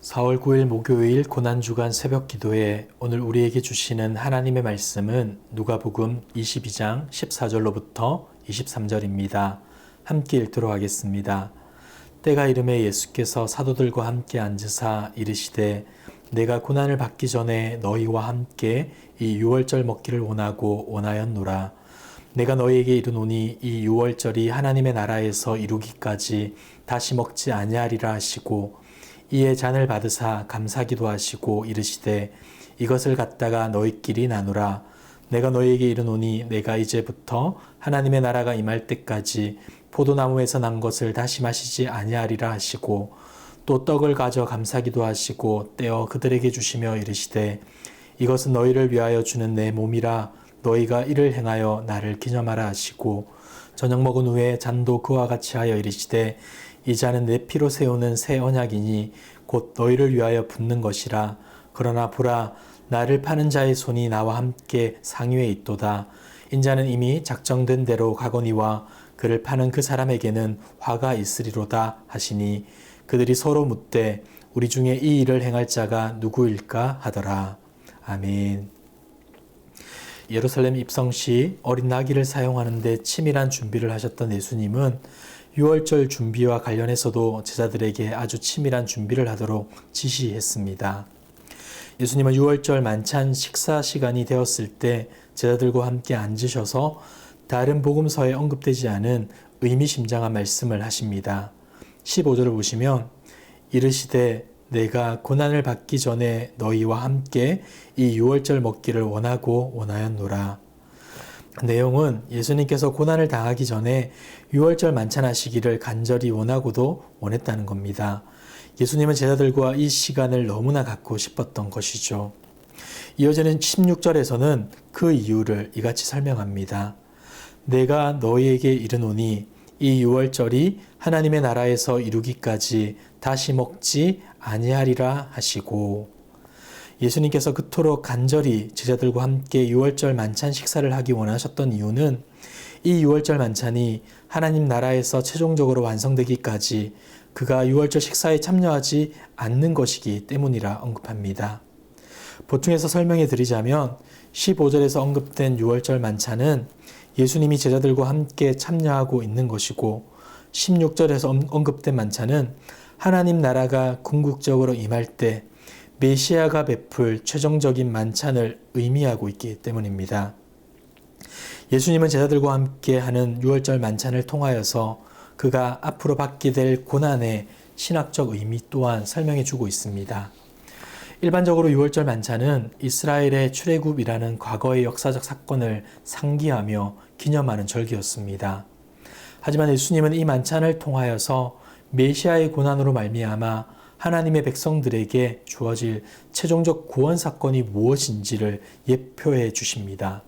4월 9일 목요일 고난주간 새벽 기도에 오늘 우리에게 주시는 하나님의 말씀은 누가복음 22장 14절로부터 23절입니다. 함께 읽도록 하겠습니다. 때가 이르매 예수께서 사도들과 함께 앉으사 이르시되 내가 고난을 받기 전에 너희와 함께 이 유월절 먹기를 원하였노라. 내가 너희에게 이르노니 이 유월절이 하나님의 나라에서 이루기까지 다시 먹지 아니하리라 하시고 이에 잔을 받으사 감사기도 하시고 이르시되 이것을 갖다가 너희끼리 나누라. 내가 너희에게 이르노니 내가 이제부터 하나님의 나라가 임할 때까지 포도나무에서 난 것을 다시 마시지 아니하리라 하시고 또 떡을 가져 감사기도 하시고 떼어 그들에게 주시며 이르시되 이것은 너희를 위하여 주는 내 몸이라. 너희가 이를 행하여 나를 기념하라 하시고 저녁 먹은 후에 잔도 그와 같이 하여 이르시되 이 잔은 내 피로 세우는 새 언약이니 곧 너희를 위하여 붓는 것이라. 그러나 보라, 나를 파는 자의 손이 나와 함께 상위에 있도다. 인자는 이미 작정된 대로 가거니와 그를 파는 그 사람에게는 화가 있으리로다 하시니 그들이 서로 묻되 우리 중에 이 일을 행할 자가 누구일까 하더라. 아멘. 예루살렘 입성 시 어린 나귀를 사용하는 데 치밀한 준비를 하셨던 예수님은 유월절 준비와 관련해서도 제자들에게 아주 치밀한 준비를 하도록 지시했습니다. 예수님은 유월절 만찬 식사 시간이 되었을 때 제자들과 함께 앉으셔서 다른 복음서에 언급되지 않은 의미심장한 말씀을 하십니다. 15절을 보시면 이르시되 내가 고난을 받기 전에 너희와 함께 이 유월절 먹기를 원하였노라. 내용은 예수님께서 고난을 당하기 전에 유월절 만찬하시기를 간절히 원하고도 원했다는 겁니다. 예수님은 제자들과 이 시간을 너무나 갖고 싶었던 것이죠. 이어지는 16절에서는 그 이유를 이같이 설명합니다. 내가 너희에게 이르노니 이 유월절이 하나님의 나라에서 이루기까지 다시 먹지 아니하리라 하시고, 예수님께서 그토록 간절히 제자들과 함께 유월절 만찬 식사를 하기 원하셨던 이유는 이 유월절 만찬이 하나님 나라에서 최종적으로 완성되기까지 그가 유월절 식사에 참여하지 않는 것이기 때문이라 언급합니다. 보충해서 설명해 드리자면 15절에서 언급된 유월절 만찬은 예수님이 제자들과 함께 참여하고 있는 것이고 16절에서 언급된 만찬은 하나님 나라가 궁극적으로 임할 때 메시아가 베풀 최종적인 만찬을 의미하고 있기 때문입니다. 예수님은 제자들과 함께 하는 유월절 만찬을 통하여서 그가 앞으로 받게 될 고난의 신학적 의미 또한 설명해 주고 있습니다. 일반적으로 유월절 만찬은 이스라엘의 출애굽이라는 과거의 역사적 사건을 상기하며 기념하는 절기였습니다. 하지만 예수님은 이 만찬을 통하여서 메시아의 고난으로 말미암아 하나님의 백성들에게 주어질 최종적 구원 사건이 무엇인지를 예표해 주십니다.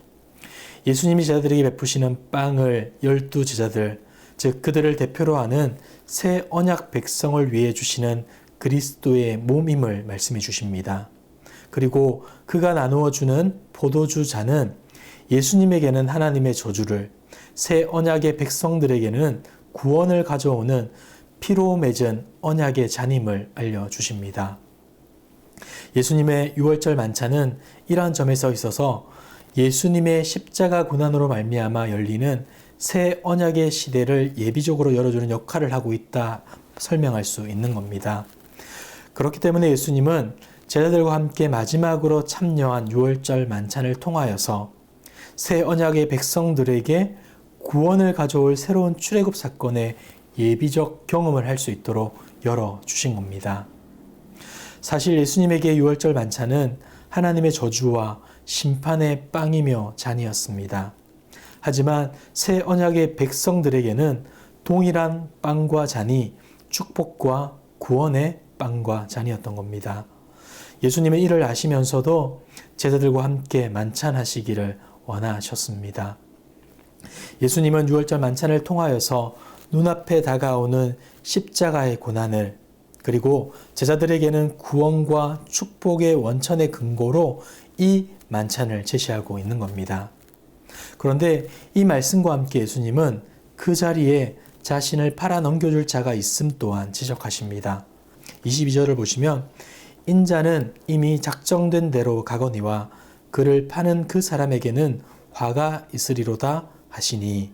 예수님이 제자들에게 베푸시는 빵을 12제자들, 즉 그들을 대표로 하는 새 언약 백성을 위해 주시는 그리스도의 몸임을 말씀해 주십니다. 그리고 그가 나누어 주는 포도주 잔은 예수님에게는 하나님의 저주를, 새 언약의 백성들에게는 구원을 가져오는 피로 맺은 언약의 잔임을 알려주십니다. 예수님의 유월절 만찬은 이러한 점에서 있어서 예수님의 십자가 고난으로 말미암아 열리는 새 언약의 시대를 예비적으로 열어주는 역할을 하고 있다 설명할 수 있는 겁니다. 그렇기 때문에 예수님은 제자들과 함께 마지막으로 참여한 유월절 만찬을 통하여서 새 언약의 백성들에게 구원을 가져올 새로운 출애굽 사건의 예비적 경험을 할 수 있도록 열어주신 겁니다. 사실 예수님에게 유월절 만찬은 하나님의 저주와 심판의 빵이며 잔이었습니다. 하지만 새 언약의 백성들에게는 동일한 빵과 잔이 축복과 구원의 빵과 잔이었던 겁니다. 예수님은 이를 아시면서도 제자들과 함께 만찬하시기를 원하셨습니다. 예수님은 유월절 만찬을 통하여서 눈앞에 다가오는 십자가의 고난을, 그리고 제자들에게는 구원과 축복의 원천의 근거로 이 만찬을 제시하고 있는 겁니다. 그런데 이 말씀과 함께 예수님은 그 자리에 자신을 팔아 넘겨줄 자가 있음 또한 지적하십니다. 22절을 보시면 인자는 이미 작정된 대로 가거니와 그를 파는 그 사람에게는 화가 있으리로다 하시니,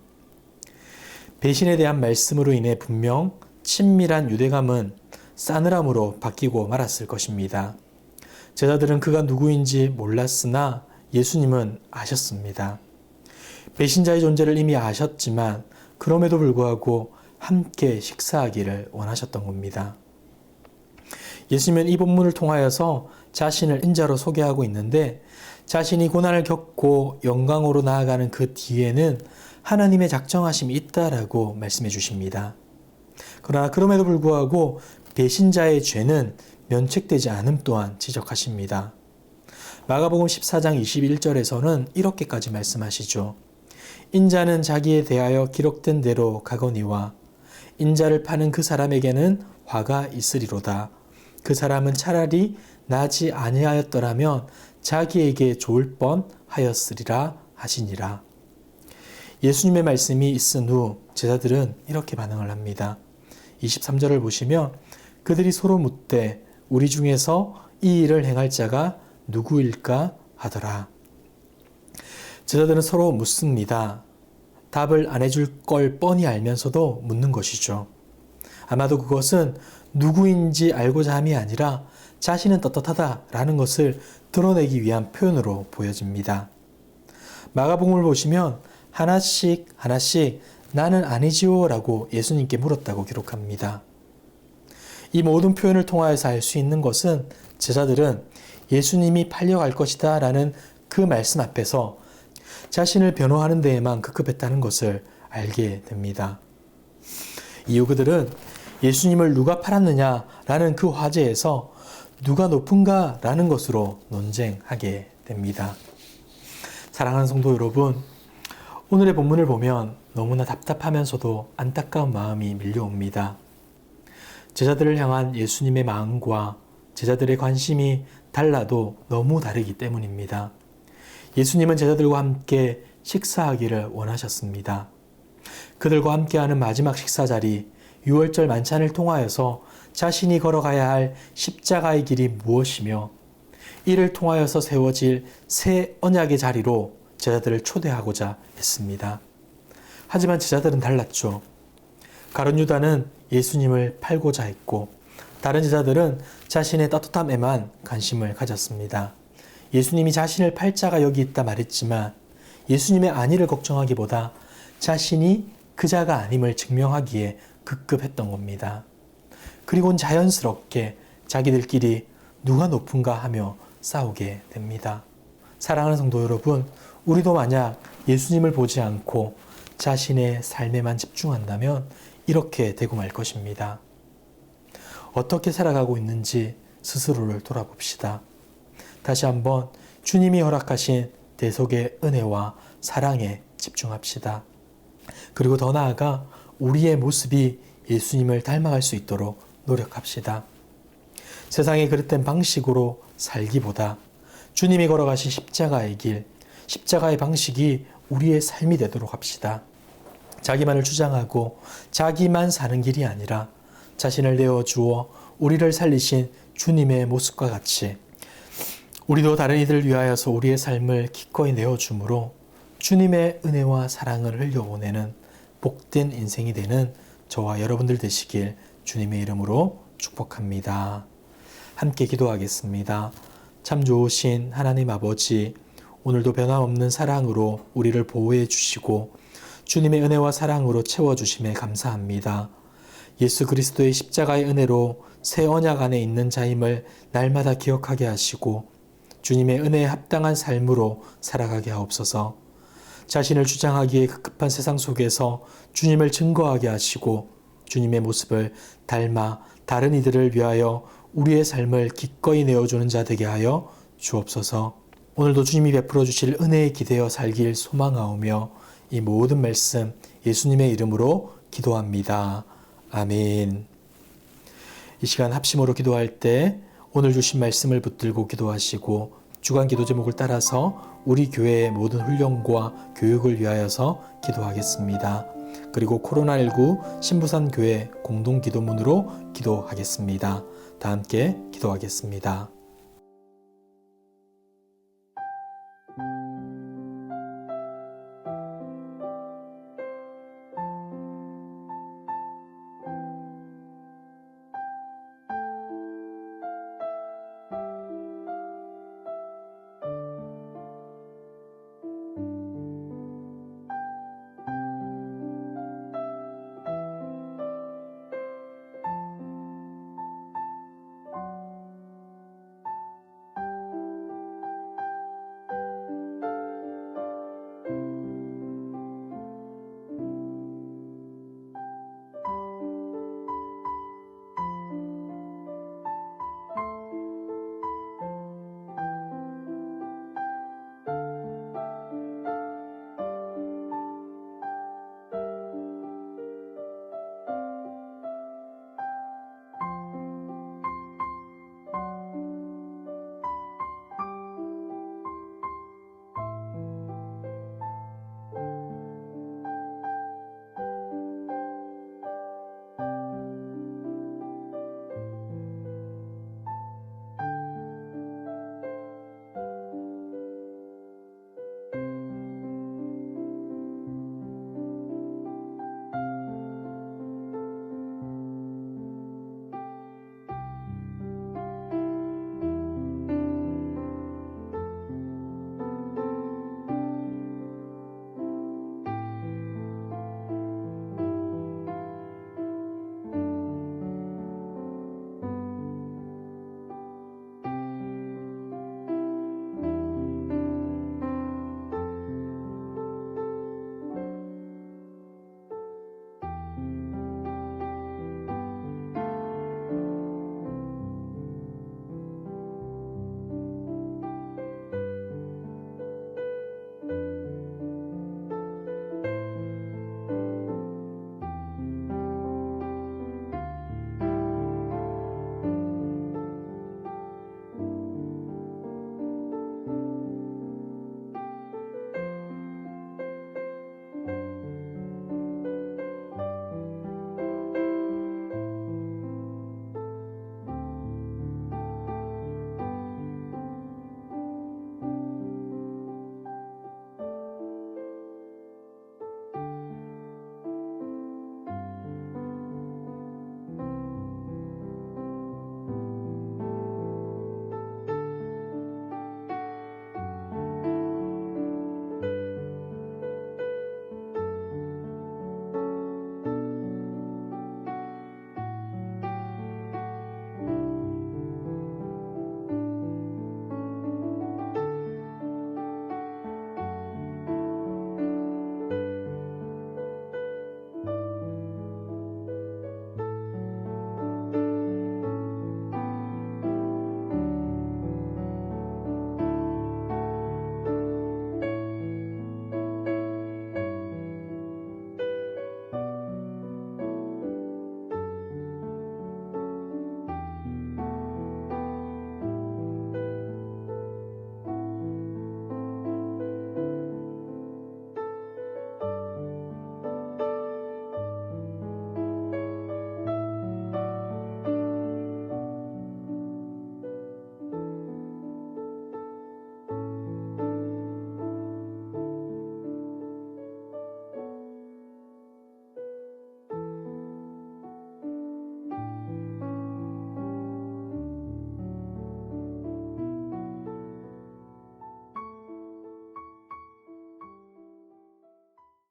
배신에 대한 말씀으로 인해 분명 친밀한 유대감은 싸늘함으로 바뀌고 말았을 것입니다. 제자들은 그가 누구인지 몰랐으나 예수님은 아셨습니다. 배신자의 존재를 이미 아셨지만 그럼에도 불구하고 함께 식사하기를 원하셨던 겁니다. 예수님은 이 본문을 통하여서 자신을 인자로 소개하고 있는데, 자신이 고난을 겪고 영광으로 나아가는 그 뒤에는 하나님의 작정하심이 있다라고 말씀해 주십니다. 그러나 그럼에도 불구하고 배신자의 죄는 면책되지 않음 또한 지적하십니다. 마가복음 14장 21절에서는 이렇게까지 말씀하시죠. 인자는 자기에 대하여 기록된 대로 가거니와 인자를 파는 그 사람에게는 화가 있으리로다. 그 사람은 차라리 나지 아니하였더라면 자기에게 좋을 뻔하였으리라 하시니라. 예수님의 말씀이 있은 후 제자들은 이렇게 반응을 합니다. 23절을 보시면 그들이 서로 묻되 우리 중에서 이 일을 행할 자가 누구일까 하더라. 제자들은 서로 묻습니다. 답을 안 해줄 걸 뻔히 알면서도 묻는 것이죠. 아마도 그것은 누구인지 알고자 함이 아니라 자신은 떳떳하다라는 것을 드러내기 위한 표현으로 보여집니다. 마가복음을 보시면 하나씩 나는 아니지요 라고 예수님께 물었다고 기록합니다. 이 모든 표현을 통하여서 알 수 있는 것은 제자들은 예수님이 팔려갈 것이다 라는 그 말씀 앞에서 자신을 변호하는 데에만 급급했다는 것을 알게 됩니다. 이후 그들은 예수님을 누가 팔았느냐라는 그 화제에서 누가 높은가라는 것으로 논쟁하게 됩니다. 사랑하는 성도 여러분, 오늘의 본문을 보면 너무나 답답하면서도 안타까운 마음이 밀려옵니다. 제자들을 향한 예수님의 마음과 제자들의 관심이 달라도 너무 다르기 때문입니다. 예수님은 제자들과 함께 식사하기를 원하셨습니다. 그들과 함께하는 마지막 식사 자리, 유월절 만찬을 통하여서 자신이 걸어가야 할 십자가의 길이 무엇이며 이를 통하여서 세워질 새 언약의 자리로 제자들을 초대하고자 했습니다. 하지만 제자들은 달랐죠. 가룟 유다는 예수님을 팔고자 했고 다른 제자들은 자신의 따뜻함에만 관심을 가졌습니다. 예수님이 자신을 팔 자가 여기 있다 말했지만 예수님의 안위를 걱정하기보다 자신이 그 자가 아님을 증명하기에 급급했던 겁니다. 그리고는 자연스럽게 자기들끼리 누가 높은가 하며 싸우게 됩니다. 사랑하는 성도 여러분, 우리도 만약 예수님을 보지 않고 자신의 삶에만 집중한다면 이렇게 되고 말 것입니다. 어떻게 살아가고 있는지 스스로를 돌아봅시다. 다시 한번 주님이 허락하신 대속의 은혜와 사랑에 집중합시다. 그리고 더 나아가 우리의 모습이 예수님을 닮아갈 수 있도록 노력합시다. 세상의 그릇된 방식으로 살기보다 주님이 걸어가신 십자가의 길, 십자가의 방식이 우리의 삶이 되도록 합시다. 자기만을 주장하고 자기만 사는 길이 아니라 자신을 내어주어 우리를 살리신 주님의 모습과 같이 우리도 다른 이들을 위하여서 우리의 삶을 기꺼이 내어주므로 주님의 은혜와 사랑을 흘려보내는 복된 인생이 되는 저와 여러분들 되시길 주님의 이름으로 축복합니다. 함께 기도하겠습니다. 참 좋으신 하나님 아버지, 오늘도 변함없는 사랑으로 우리를 보호해 주시고 주님의 은혜와 사랑으로 채워주심에 감사합니다. 예수 그리스도의 십자가의 은혜로 새 언약 안에 있는 자임을 날마다 기억하게 하시고 주님의 은혜에 합당한 삶으로 살아가게 하옵소서. 자신을 주장하기에 급급한 세상 속에서 주님을 증거하게 하시고 주님의 모습을 닮아 다른 이들을 위하여 우리의 삶을 기꺼이 내어주는 자 되게 하여 주옵소서. 오늘도 주님이 베풀어 주실 은혜에 기대어 살길 소망하오며 이 모든 말씀 예수님의 이름으로 기도합니다. 아멘. 이 시간 합심으로 기도할 때 오늘 주신 말씀을 붙들고 기도하시고 주간 기도 제목을 따라서 우리 교회의 모든 훈련과 교육을 위하여서 기도하겠습니다. 그리고 코로나19 신부산 교회 공동 기도문으로 기도하겠습니다. 다 함께 기도하겠습니다.